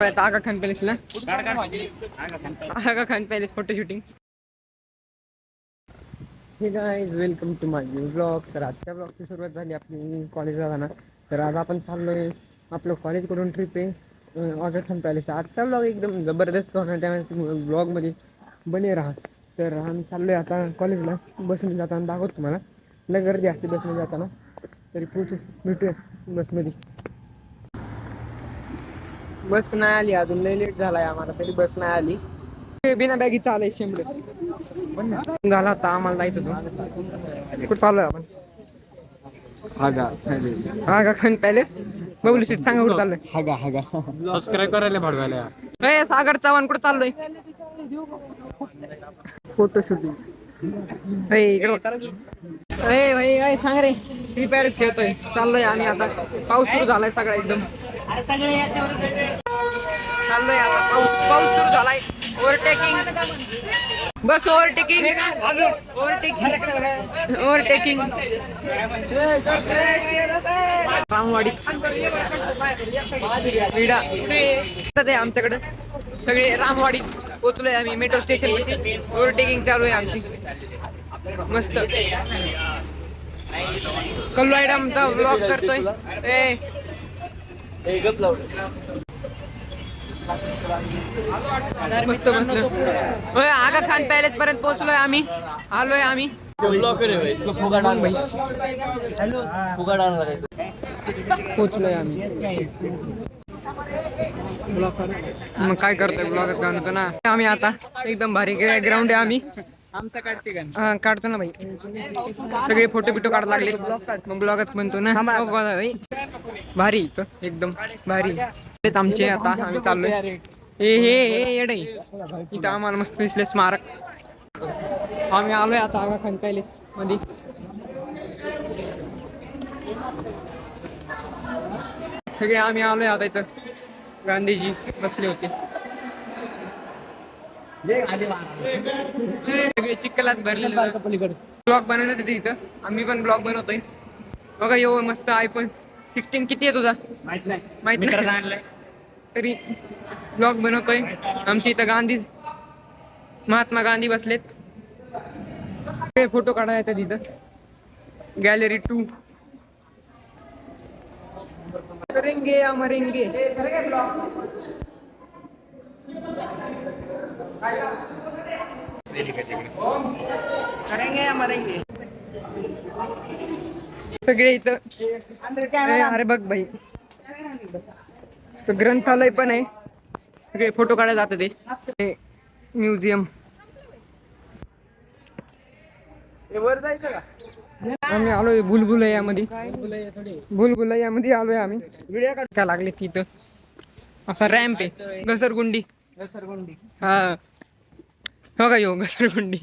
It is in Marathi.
आगा खान पॅलेसला Aga Khan palace photo shooting. Hey guys welcome to my new blog. तर आजच्या ब्लॉगची सुरुवात झाली आपली कॉलेजला जाणार. तर आज आपण चाललोय आपलं कॉलेजकडून ट्रिप आहे आगा खान पॅलेस. आजचा ब्लॉग एकदम जबरदस्त होणार त्यामुळे ब्लॉगमध्ये बने राहा. तर आम्ही चाललोय आता कॉलेजला. बसमध्ये जाताना दाखवतो तुम्हाला. लय गर्दी असते बसमध्ये जाताना. तरी भेटूया बसमध्ये. बस नाही आली अजून, लय लेट झालाय आम्हाला तरी बस नाही आली. बिना बॅगी चालय शेंबडे झाला आता आम्हाला जायचं होतं. कुठं चाललोय आपण? आगा खान पॅलेस. बबलू सीट सांगा कुठं चाललोय? सबस्क्राईब करायला भाडवायला. सागर चव्हाण कुठं चाललोय? Photo shooting. सांग रे. फ्री फायर खेळतोय. चाललोय आम्ही आता. पाऊस सुरू झालाय सगळा एकदम. चाललोय आता. पाऊस सुरू झालाय. ओव्हरटेकिंग. बस ओव्हरटेकिंग. ओव्हरटेकिंग. रामवाडी विडा आमच्याकडे सगळे रामवाडी पोचलोय आम्ही मेट्रो स्टेशन. ओव्हरटेकिंग चालू आहे आमची मस्त. कल्लू आमचा ब्लॉग करतोय. मस्त मस्त. आगा खान पॅलेस पर्यंत पोहोचलोय आम्ही. आलोय आम्ही. पोहोचलोय आम्ही. मग काय करतोय ब्लॉगर काढतो ना आम्ही आता. एकदम भारी ग्राउंड आहे. आम्ही आमचा काढते का? काढतो ना भाई. सगळे फोटो बिटो काढायला लागले. मग ब्लॉगच म्हणतो ना. भारी इथं एकदम भारी. आमचे आता आम्ही चाललोय. हे येडे इथं आम्हाला मस्त दिसले स्मारक. आम्ही आलोय आता आगा खान पॅलेस मध्ये. सगळे आम्ही आलोय आता इथं. गांधीजी बसले होते. सगळे चिखलात भरलेले. ब्लॉग बनवण्यात येते इथं. आम्ही पण ब्लॉग बनवतोय बघा. यो मस्त iPhone 16 किती आहे तुझा? माहित नाही तरी ब्लॉग बनवतोय. आमच्या इथं महात्मा गांधी बसलेत. फोटो काढायला येतात इथं. गॅलरी 2. करेंगे या मरेंगे. करेंगे या मरेंगे. सगळे इथं. अरे बघ भाई. तो ग्रंथालय पण आहे. सगळे फोटो काढायला जातात ते. म्युझियम. वर जायचं का? आम्ही आलोय भुलभुलैयामध्ये. भुलभुलैयामध्ये आलोय आम्ही. व्हिडिओ काढायला लागले तिथं. असा रॅम्प आहे. घसरगुंडी. हा हो का? यो घसरगुंडी.